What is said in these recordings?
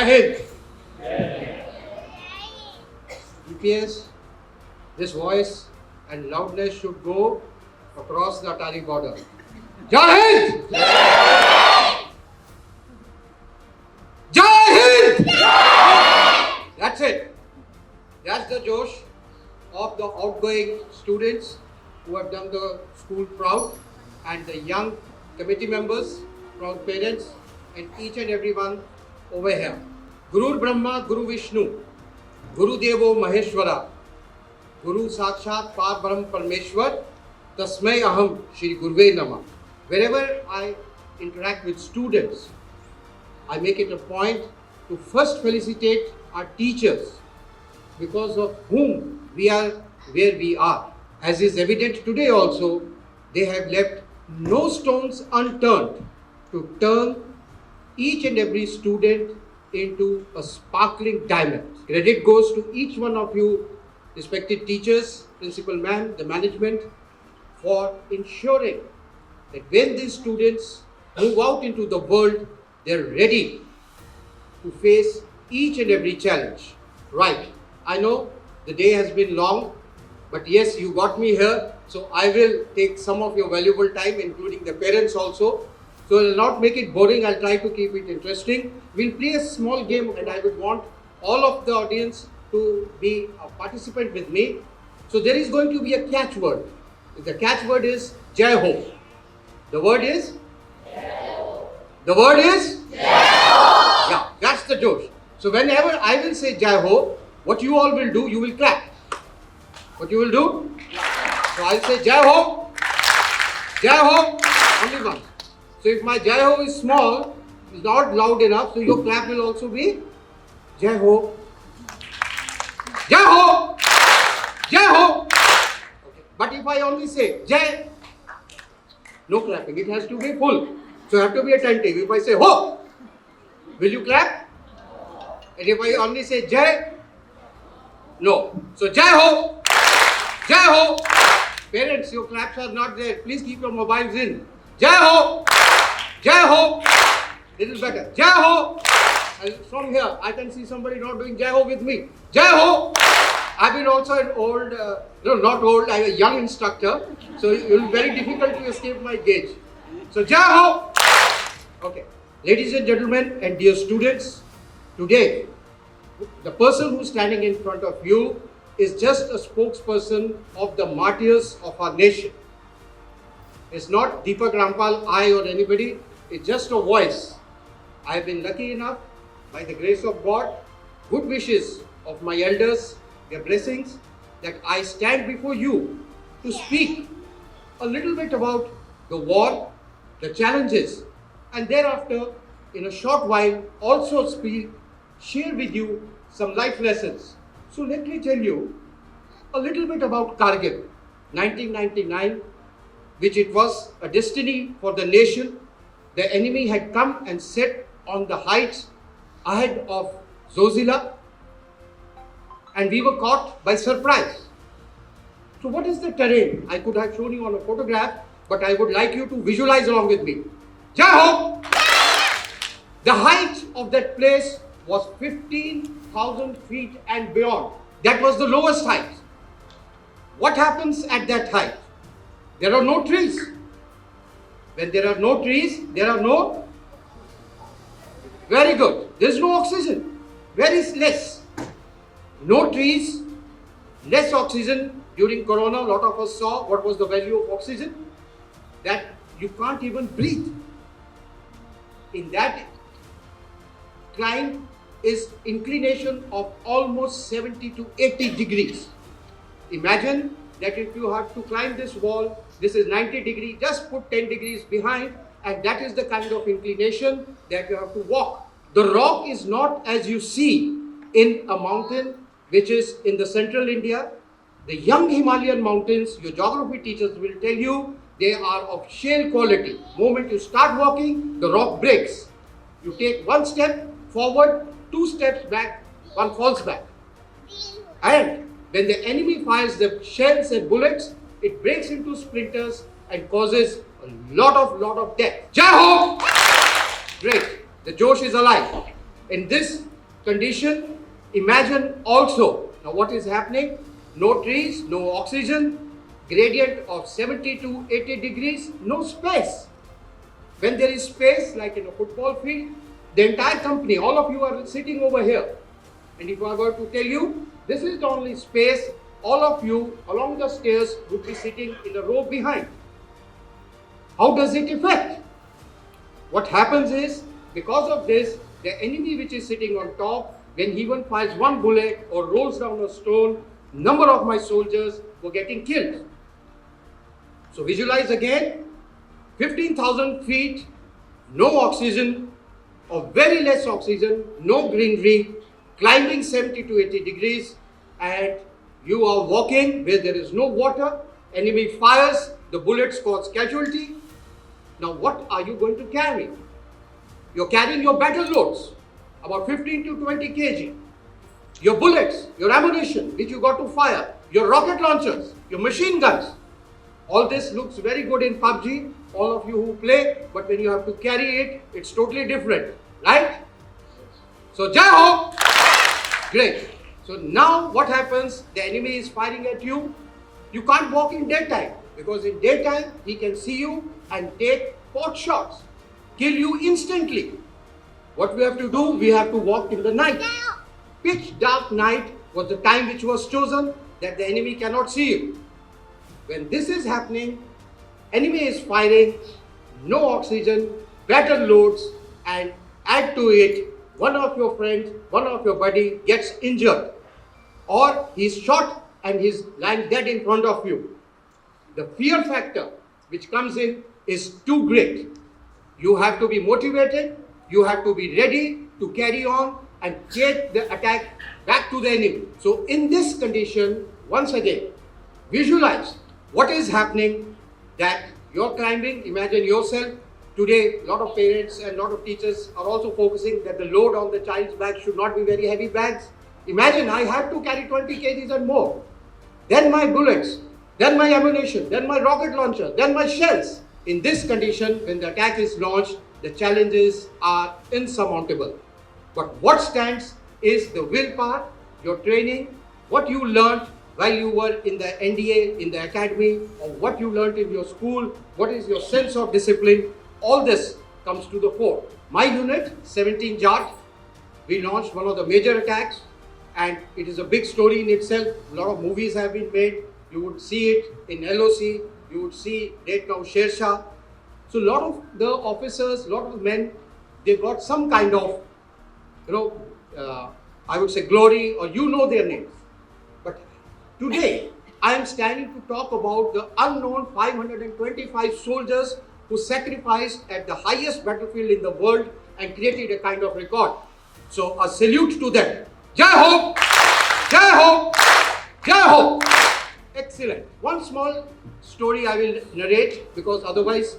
Hind. EPS, this voice and loudness should go across the Atari border. Jai Hind! Jai Hind! That's it. That's the Josh of the outgoing students who have done the school proud, and the young committee members, proud parents, and each and everyone over here. Guru Brahma, Guru Vishnu, Guru Devo Maheshwara, Guru Sakshat Parbrahm Parmeshwar, Tasmai Aham Shri Guruve Namah. Wherever I interact with students, I make it a point to first felicitate our teachers, because of whom we are where we are. As is evident today also, they have left no stones unturned to turn each and every student into a sparkling diamond. Credit goes to each one of you, respected teachers, principal man, the management, for ensuring that when these students move out into the world, they're ready to face each and every challenge. Right, I know the day has been long, but yes, you got me here, so I will take some of your valuable time, including the parents also. So I will not make it boring, I'll try to keep it interesting. We'll play a small game, and I would want all of the audience to be a participant with me. So there is going to be a catchword. The catchword is Jai Ho. The word is? Jai Ho. The word is? Jai Ho. Yeah, that's the Josh. So whenever I will say Jai Ho, what you all will do, you will clap. What you will do? So I'll say Jai Ho, Jai Ho, only once. So if my Jai Ho is small, it's not loud enough, so your clap will also be Jai Ho, Jai Ho, Jai Ho. Okay. But if I only say Jai, no clapping, it has to be full. So you have to be attentive. If I say Ho, will you clap? And if I only say Jai, no. So Jai Ho, Jai Ho. Parents, your claps are not there. Please keep your mobiles in. Jai Ho, Jai Ho. Little better. Jai Ho. And from here, I can see somebody not doing Jai Ho with me. Jai Ho. I've been also an old, not old, I'm a young instructor. So it will be very difficult to escape my gauge. So Jai Ho. Okay. Ladies and gentlemen and dear students, today, the person who's standing in front of you is just a spokesperson of the martyrs of our nation. It's not Deepak Rampal, I or anybody, it's just a voice. I have been lucky enough, by the grace of God, good wishes of my elders, their blessings, that I stand before you to speak a little bit about the war, the challenges, and thereafter, in a short while, also share with you some life lessons. So let me tell you a little bit about Kargil, 1999, which it was a destiny for the nation. The enemy had come and set on the heights ahead of Zozila, and we were caught by surprise. So what is the terrain? I could have shown you on a photograph, but I would like you to visualize along with me. Jai Ho! The height of that place was 15,000 feet and beyond. That was the lowest height. What happens at that height? There are no trees. When there are no trees, there are no... Very good. There is no oxygen. Very less. No trees, less oxygen. During Corona, a lot of us saw what was the value of oxygen. That you can't even breathe. In that climb is inclination of almost 70 to 80 degrees. Imagine that if you have to climb this wall, this is 90 degrees, just put 10 degrees behind, and that is the kind of inclination that you have to walk. The rock is not as you see in a mountain which is in the central India. The young Himalayan mountains, your geography teachers will tell you, they are of shale quality. The moment you start walking, the rock breaks. You take one step forward, two steps back, one falls back. And when the enemy fires the shells and bullets, it breaks into splinters and causes a lot of death. Jai Ho! Great. The Josh is alive. In this condition, imagine also, now what is happening? No trees, no oxygen, gradient of 70 to 80 degrees, no space. When there is space, like in a football field, the entire company, all of you are sitting over here. And if I were to tell you, this is the only space, all of you along the stairs would be sitting in a row behind. How does it affect? What happens is, because of this, the enemy which is sitting on top, when he even fires one bullet or rolls down a stone, number of my soldiers were getting killed. So visualize again, 15,000 feet, no oxygen, or very less oxygen, no greenery, climbing 70 to 80 degrees, and you are walking where there is no water, enemy fires, the bullets cause casualty. Now what are you going to carry? You're carrying your battle loads, about 15 to 20 kg. Your bullets, your ammunition, which you got to fire, your rocket launchers, your machine guns. All this looks very good in PUBG, all of you who play, but when you have to carry it, it's totally different, right? So Jai Ho! Great. So now what happens? The enemy is firing at you. You can't walk in daytime, because in daytime he can see you and take pot shots, kill you instantly. What we have to do? We have to walk in the night. Pitch dark night was the time which was chosen that the enemy cannot see you. When this is happening, enemy is firing, no oxygen, battle loads, and add to it, one of your friends, one of your buddy gets injured, or he's shot and he's lying dead in front of you. The fear factor which comes in is too great. You have to be motivated, you have to be ready to carry on and get the attack back to the enemy. So in this condition, once again, visualize what is happening, that you're climbing. Imagine yourself. Today, a lot of parents and a lot of teachers are also focusing that the load on the child's back should not be very heavy bags. Imagine I have to carry 20 kgs and more. Then my bullets, then my ammunition, then my rocket launcher, then my shells. In this condition, when the attack is launched, the challenges are insurmountable. But what stands is the willpower, your training, what you learned while you were in the NDA, in the academy, or what you learned in your school, what is your sense of discipline. All this comes to the fore. My unit, 17 Jat, we launched one of the major attacks, and it is a big story in itself. A lot of movies have been made. You would see it in LOC, you would see right now Shershah. So a lot of the officers, a lot of men, they got some kind of, I would say glory, or you know their names. But today, I am standing to talk about the unknown 525 soldiers who sacrificed at the highest battlefield in the world and created a kind of record. So a salute to them. Jai Ho! Jai Ho! Jai Ho! Excellent. One small story I will narrate, because otherwise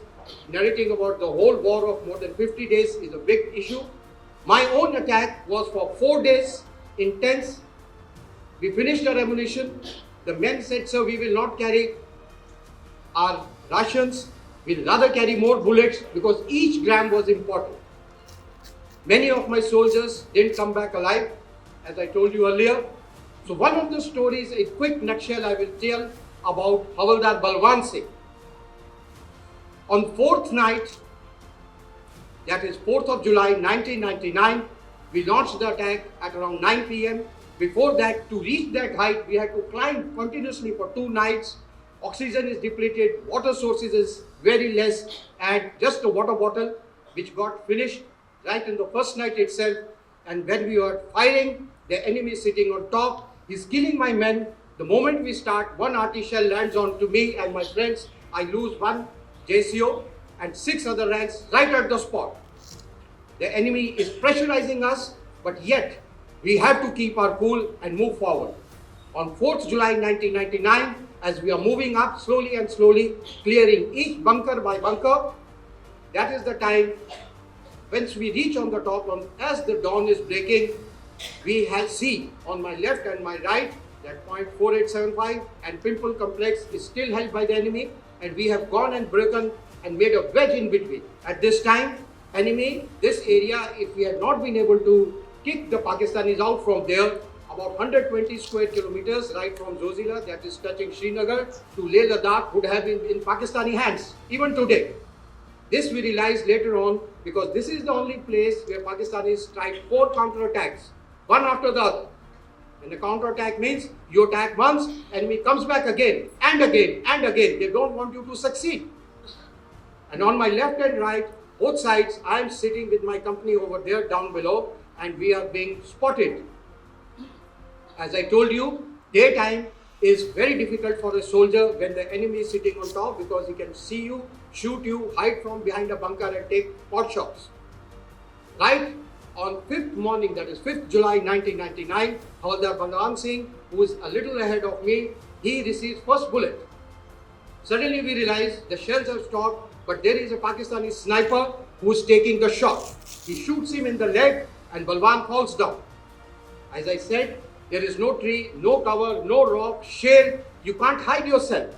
narrating about the whole war of more than 50 days is a big issue. My own attack was for 4 days, intense. We finished our ammunition. The men said, sir, we will not carry our rations. We'll rather carry more bullets, because each gram was important. Many of my soldiers didn't come back alive, as I told you earlier. So one of the stories, a quick nutshell I will tell about Havaldar Balwan Singh. On 4th night, that is 4th of July 1999, we launched the attack at around 9 p.m. Before that, to reach that height, we had to climb continuously for 2 nights. Oxygen is depleted, water sources is very less, and just a water bottle which got finished right in the first night itself. And when we were firing, the enemy is sitting on top. He's killing my men. The moment we start, 1 RT shell lands onto me and my friends. I lose 1 JCO and 6 other ranks right at the spot. The enemy is pressurizing us, but yet we have to keep our cool and move forward. On 4th July 1999, as we are moving up slowly and slowly, clearing each bunker by bunker, that is the time once we reach on the top, as the dawn is breaking, we have see on my left and my right that point 4875 and Pimple complex is still held by the enemy, and we have gone and broken and made a wedge in between. At this time, enemy, this area, if we had not been able to kick the Pakistanis out from there, about 120 square kilometers, right from Zozila, that is touching Srinagar, to Leh Ladakh, would have been in Pakistani hands, even today. This we realized later on, because this is the only place where Pakistanis tried 4 counterattacks, one after the other. And the counterattack means you attack once, enemy comes back again and again and again. They don't want you to succeed. And on my left and right, both sides, I am sitting with my company over there down below, and we are being spotted. As I told you, daytime is very difficult for a soldier when the enemy is sitting on top, because he can see you, shoot you, hide from behind a bunker and take pot shots. Right on 5th morning, that is 5th July 1999, Havaldar Balwan Singh, who is a little ahead of me, he receives first bullet. Suddenly we realize the shells have stopped, but there is a Pakistani sniper who is taking the shot. He shoots him in the leg and Balwan falls down. As I said, there is no tree, no cover, no rock, shale, you can't hide yourself.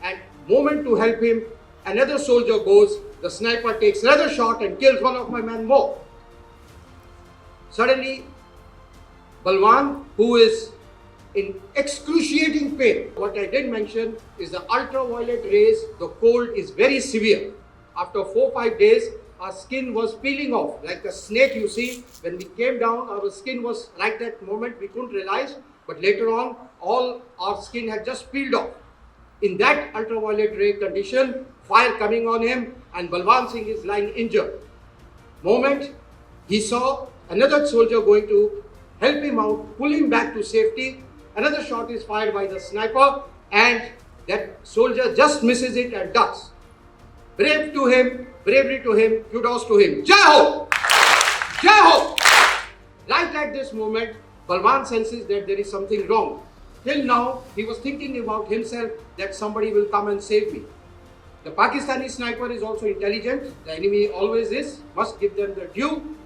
And moment to help him, another soldier goes, the sniper takes another shot and kills one of my men more. Suddenly, Balwan, who is in excruciating pain, what I did mention is the ultraviolet rays, the cold is very severe. After 4-5 days, our skin was peeling off, like a snake you see. When we came down, our skin was like that moment, we couldn't realize, but later on, all our skin had just peeled off. In that ultraviolet ray condition, fire coming on him, and Balwan Singh is lying injured. Moment, he saw another soldier going to help him out, pull him back to safety. Another shot is fired by the sniper, and that soldier just misses it and ducks. Bravery to him, kudos to him. Jai Ho! Jai Ho! Right at this moment, Balwan senses that there is something wrong. Till now, he was thinking about himself that somebody will come and save me. The Pakistani sniper is also intelligent. The enemy always is. Must give them their due.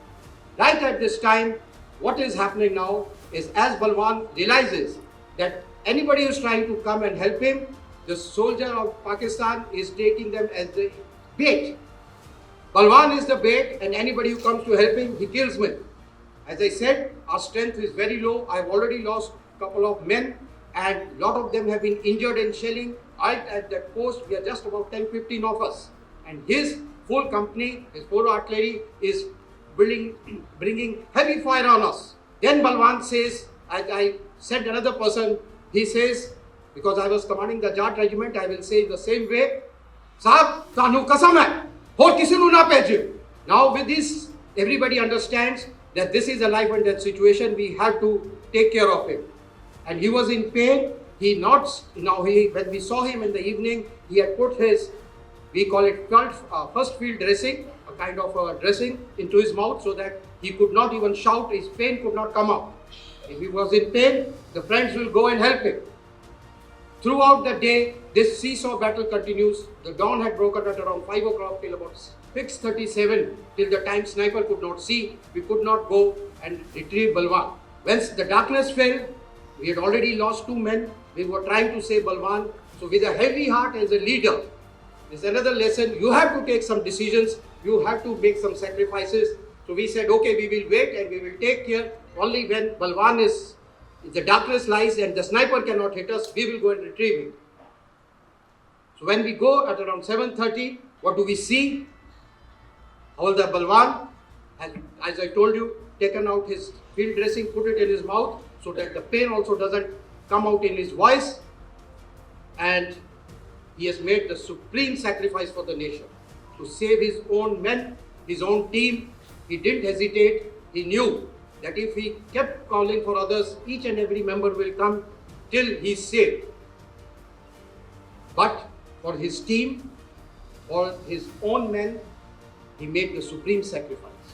Right at this time, what is happening now is, as Balwan realizes that anybody who is trying to come and help him, the soldier of Pakistan is taking them as the bait. Balwan is the bait, and anybody who comes to help him, he kills me. As I said, our strength is very low. I've already lost a couple of men, and a lot of them have been injured in shelling. At that post, we are just about 10-15 of us. And his full company, his full artillery, is bringing heavy fire on us. Then Balwan says, as I said another person, he says, because I was commanding the Jat regiment, I will say the same way, Sahab, tanu kasam hai, aur kisi nu na bhejiyo. Now with this, everybody understands that this is a life and death situation. We have to take care of him. And he was in pain. When we saw him in the evening, he had put his, we call it first field dressing, a kind of a dressing into his mouth, so that he could not even shout, his pain could not come out. If he was in pain, the friends will go and help him. Throughout the day, this seesaw battle continues. The dawn had broken at around 5 o'clock till about 6:37, till the time sniper could not see. We could not go and retrieve Balwan. Once the darkness fell, we had already lost 2 men. We were trying to save Balwan. So with a heavy heart as a leader, there's another lesson. You have to take some decisions. You have to make some sacrifices. So we said, okay, we will wait and we will take care. Only when Balwan is, if the darkness lies and the sniper cannot hit us, we will go and retrieve him. So when we go at around 7:30, what do we see? Havaldar Balwan, as I told you, taken out his field dressing, put it in his mouth so that the pain also doesn't come out in his voice. And he has made the supreme sacrifice for the nation to save his own men, his own team. He didn't hesitate. He knew that if he kept calling for others, each and every member will come till he's saved. But for his team, for his own men, he made the supreme sacrifice.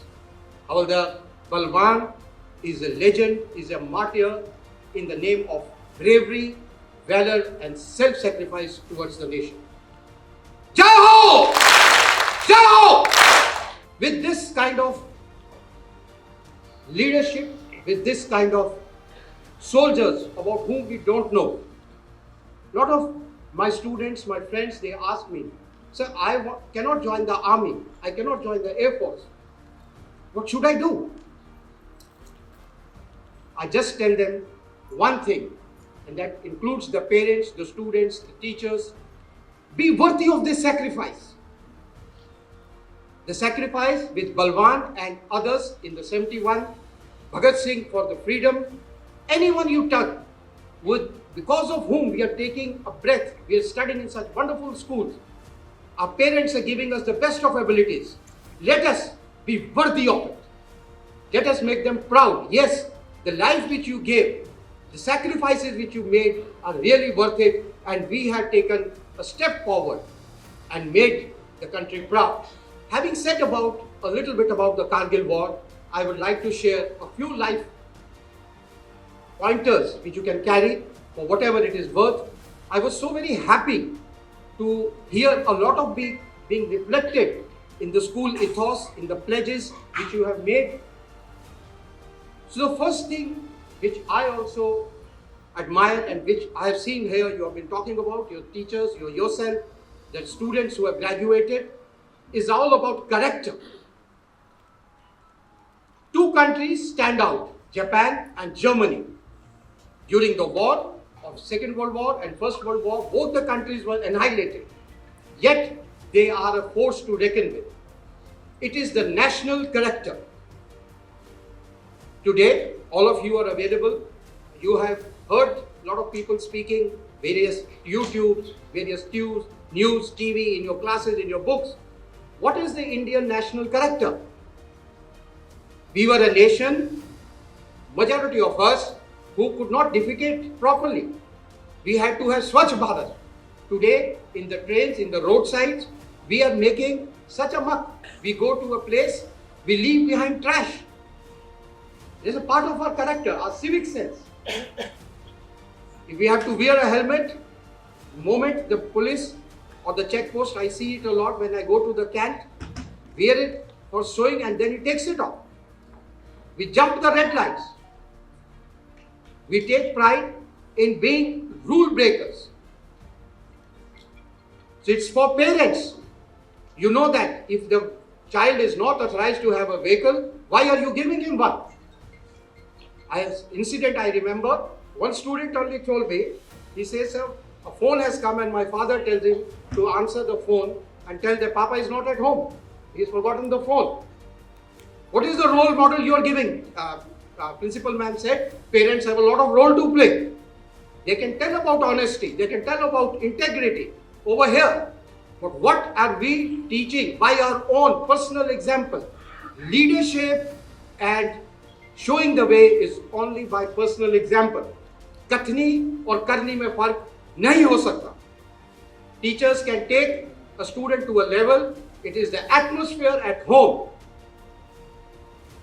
Havaldar Balwan is a legend, is a martyr in the name of bravery, valor and self-sacrifice towards the nation. Jai Ho! Jai Ho! With this kind of leadership, with this kind of soldiers about whom we don't know, a lot of my students, my friends, they ask me, sir, I cannot join the army, I cannot join the Air Force. What should I do? I just tell them one thing, and that includes the parents, the students, the teachers. Be worthy of this sacrifice. The sacrifice with Balwan and others in the 71, Bhagat Singh for the freedom, anyone you touch, because of whom we are taking a breath, we are studying in such wonderful schools. Our parents are giving us the best of abilities. Let us be worthy of it. Let us make them proud. Yes, the life which you gave, the sacrifices which you made are really worth it, and we have taken a step forward and made the country proud. Having said a little bit about the Kargil War, I would like to share a few life pointers which you can carry for whatever it is worth. I was so very happy to hear a lot of being reflected in the school ethos, in the pledges which you have made. So the first thing which I also admire and which I have seen here, you have been talking about, your teachers, yourself, the students who have graduated, is all about character. Two countries stand out, Japan and Germany. During the war of Second World War and First World War, both the countries were annihilated. Yet they are a force to reckon with. It is the national character. Today, all of you are available. You have heard a lot of people speaking, various YouTubes, various news, TV, in your classes, in your books. What is the Indian national character? We were a nation, majority of us, who could not defecate properly. We had to have Swachh Bharat. Today, in the trains, in the roadsides, we are making such a muck. We go to a place, we leave behind trash. This is a part of our character, our civic sense. If we have to wear a helmet, the moment the police or the checkpost, I see it a lot when I go to the camp, wear it for showing and then he takes it off. We jump the red lights. We take pride in being rule breakers. So it's for parents. You know that if the child is not authorized to have a vehicle, why are you giving him one? Incident I remember, one student only told me, he says, sir, a phone has come and my father tells him to answer the phone and tell that Papa is not at home. He has forgotten the phone. What is the role model you are giving? Principal ma'am said, parents have a lot of role to play. They can tell about honesty, they can tell about integrity over here. But what are we teaching by our own personal example? Leadership and showing the way is only by personal example. Kathni or karni mein fark nahi ho sakta. Teachers can take a student to a level. It is the atmosphere at home.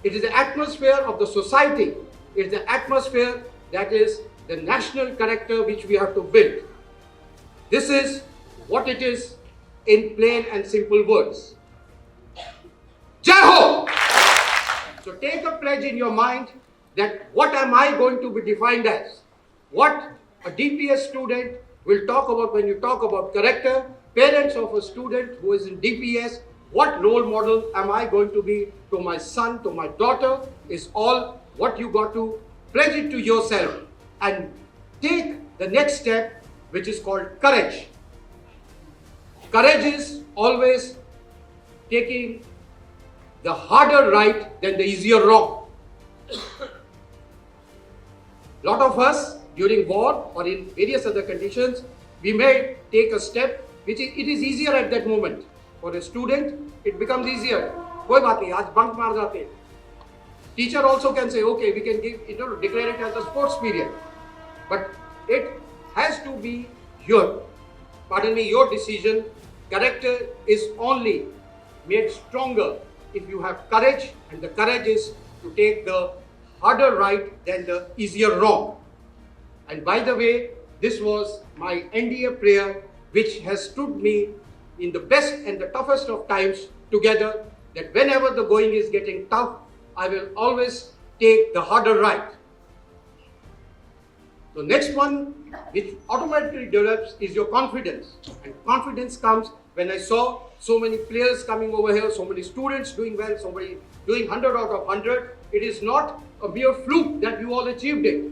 It is the atmosphere of the society. It is the atmosphere that is the national character which we have to build. This is what it is in plain and simple words. Jai Ho! So take a pledge in your mind that what am I going to be defined as? What a DPS student will talk about when you talk about character. Parents of a student who is in DPS, what role model am I going to be to my son, to my daughter, is all what you got to pledge it to yourself and take the next step, which is called courage. Courage is always taking the harder right than the easier wrong. Lot of us during war or in various other conditions, we may take a step which it is easier at that moment. For a student, it becomes easier. Koi baat nahi, aaj bunk maar jate. Teacher also can say, okay, we can declare it as a sports period. But it has to be your decision. Character is only made stronger if you have courage, and the courage is to take the harder right than the easier wrong. And by the way, this was my NDA prayer, which has stood me in the best and the toughest of times together, that whenever the going is getting tough, I will always take the harder right. So next one, which automatically develops, is your confidence. And confidence comes when I saw so many players coming over here, so many students doing well, somebody doing 100 out of 100. It is not a mere fluke that you all achieved it.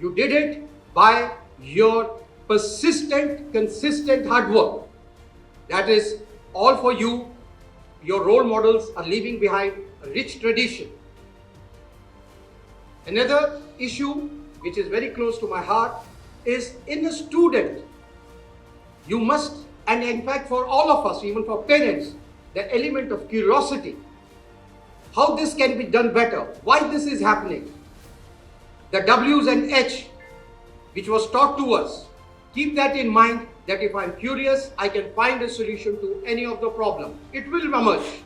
You did it by your persistent, consistent hard work. That is all for you. Your role models are leaving behind a rich tradition. Another issue which is very close to my heart is in a student, you must, and in fact for all of us, even for parents, the element of curiosity. How this can be done better, why this is happening. The W's and H which was taught to us, keep that in mind, that if I'm curious, I can find a solution to any of the problem. It will emerge.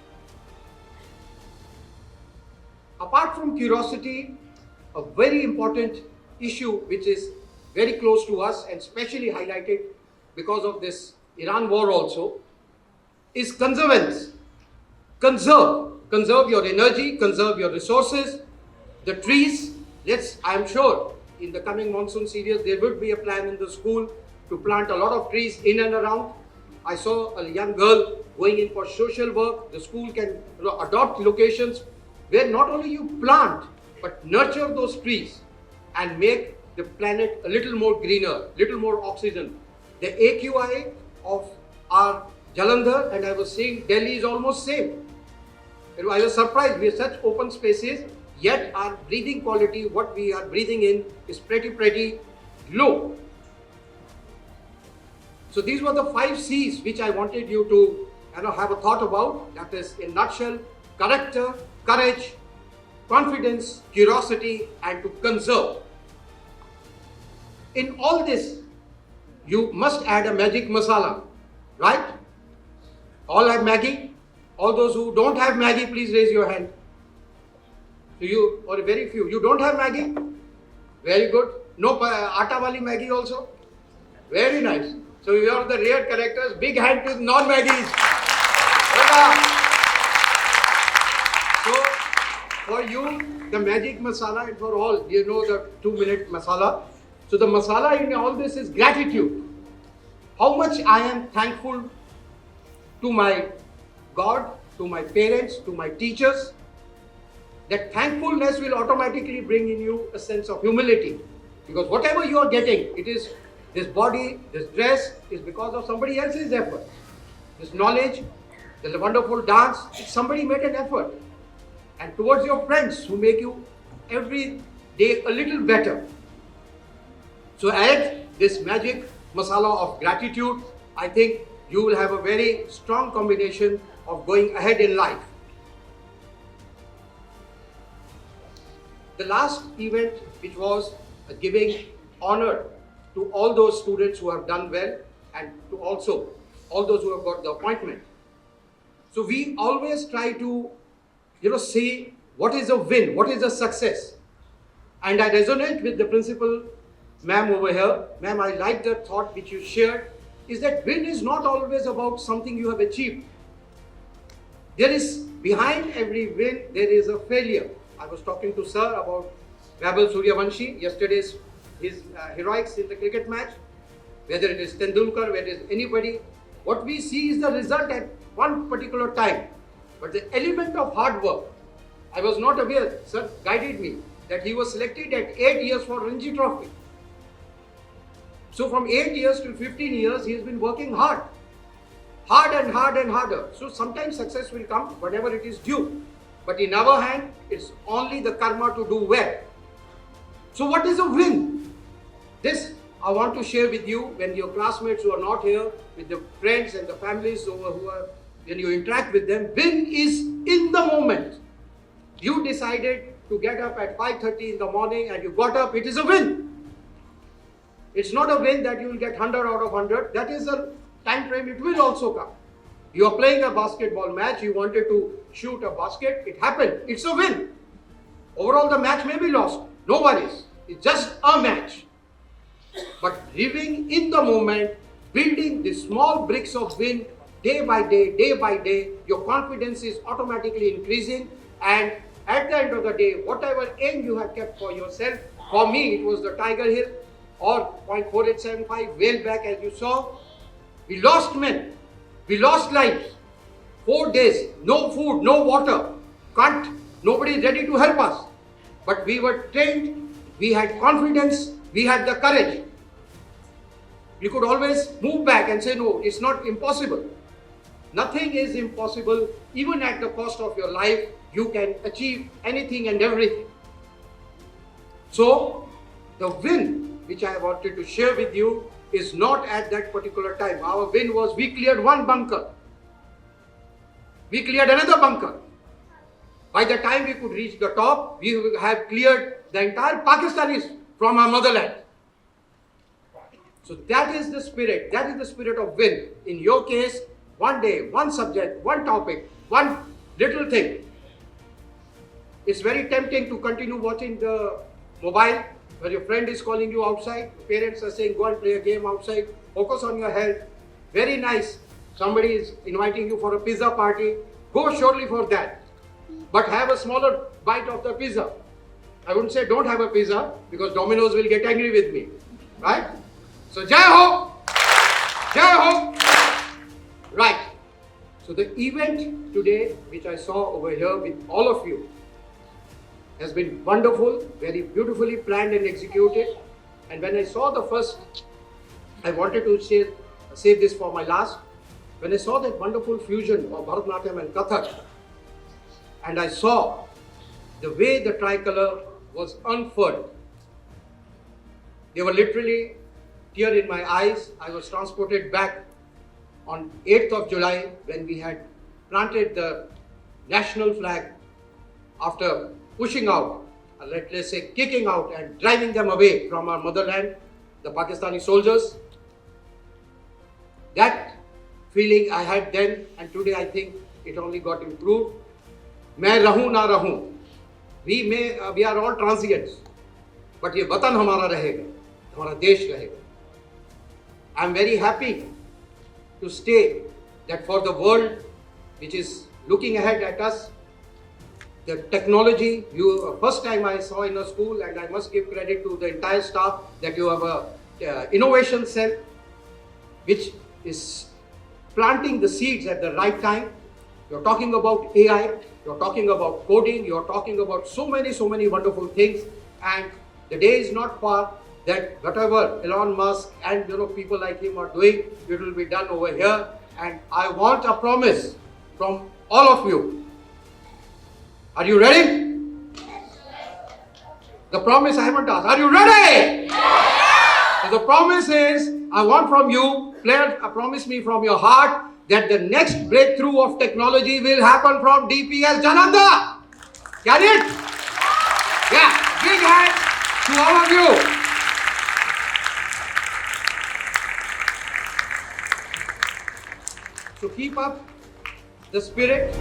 Apart from curiosity, a very important issue which is very close to us and specially highlighted because of this Iran war also, is conservance. Conserve your energy, conserve your resources. The trees, I'm sure in the coming monsoon series there would be a plan in the school to plant a lot of trees in and around. I saw a young girl going in for social work. The school can adopt locations where not only you plant but nurture those trees and make the planet a little more greener, little more oxygen. The AQI of our Jalandhar, and I was saying Delhi is almost same. I was surprised, we have such open spaces, yet our breathing quality, what we are breathing in, is pretty low. So these were the 5 C's which I wanted you to have a thought about. That is, in nutshell, character, courage, confidence, curiosity, and to conserve. In all this, you must add a magic masala, right? All have Maggi? All those who don't have Maggi, please raise your hand. So you, or very few, you don't have Maggi? Very good. No atta wali Maggi also? Very nice. So you are the rare characters. Big hand to non-Maggis. So for you, the magic masala, and for all, you know the 2-minute masala. So the masala in all this is gratitude. How much I am thankful to my God, to my parents, to my teachers. That thankfulness will automatically bring in you a sense of humility. Because whatever you are getting, it is this body, this dress, is because of somebody else's effort. This knowledge, the wonderful dance, somebody made an effort. And towards your friends who make you every day a little better. So add this magic masala of gratitude. I think you will have a very strong combination of going ahead in life. The last event, which was giving honor to all those students who have done well and to also all those who have got the appointment. So we always try to say what is a win, what is a success. And I resonate with the principal ma'am over here. Ma'am, I like the thought which you shared, is that win is not always about something you have achieved. There is, behind every win, there is a failure. I was talking to sir about Vaibhav Suryavanshi, yesterday's his heroics in the cricket match, whether it is Tendulkar, whether it is anybody. What we see is the result at one particular time. But the element of hard work, I was not aware, sir guided me, that he was selected at 8 years for Ranji Trophy. So from 8 years to 15 years, he has been working hard. Hard and harder. So sometimes success will come, whatever it is due. But in our hand, it's only the karma to do well. So what is a win? This I want to share with you when your classmates who are not here, with the friends and the families who are, when you interact with them, win is in the moment. You decided to get up at 5:30 in the morning and you got up, it is a win. It's not a win that you will get 100 out of 100. That is a time frame, it will also come. You are playing a basketball match, you wanted to shoot a basket, it happened, it's a win. Overall the match may be lost, no worries, it's just a match. But living in the moment, building the small bricks of win day by day, your confidence is automatically increasing, and at the end of the day, whatever aim you have kept for yourself, for me it was the Tiger Hill or 0.4875, way back as you saw, we lost men, we lost lives. 4 days, no food, no water, Nobody is ready to help us. But we were trained, we had confidence, we had the courage. We could always move back and say, no, it's not impossible. Nothing is impossible. Even at the cost of your life, you can achieve anything and everything. So, the win which I wanted to share with you is not at that particular time. Our win was we cleared one bunker. We cleared another bunker. By the time we could reach the top, we would have cleared the entire Pakistanis from our motherland. So that is the spirit. That is the spirit of win. In your case, one day, one subject, one topic, one little thing. It's very tempting to continue watching the mobile where your friend is calling you outside. Parents are saying, go and play a game outside. Focus on your health. Very nice. Somebody is inviting you for a pizza party. Go surely for that. But have a smaller bite of the pizza. I wouldn't say don't have a pizza because Domino's will get angry with me. Right? So Jai Ho! Jai Ho! Right. So the event today which I saw over here with all of you has been wonderful, very beautifully planned and executed. And when I saw the first, I wanted to save this for my last. When I saw that wonderful fusion of Bharatanatyam and Kathak, and I saw the way the tricolor was unfurled, they were literally tear in my eyes. I was transported back on 8th of July when we had planted the national flag after pushing out, let's say kicking out and driving them away from our motherland, the Pakistani soldiers. That feeling I had then, and today I think it only got improved. मैं रहूं ना रहूं, we are all transients, but ये वतन हमारा रहेगा, हमारा देश रहेगा. I am very happy to state that for the world which is looking ahead at us, the technology, first time I saw in a school, and I must give credit to the entire staff that you have a innovation cell which is planting the seeds at the right time. You're talking about AI, you're talking about coding, you're talking about so many wonderful things, and the day is not far that whatever Elon Musk and people like him are doing, it will be done over here. And I want a promise from all of you. Are you ready? The promise I haven't asked. Are you ready? So the promise is, I want from you, promise me from your heart that the next breakthrough of technology will happen from DPS Jananda. Get it? Yeah, big hand to all of you. So keep up the spirit.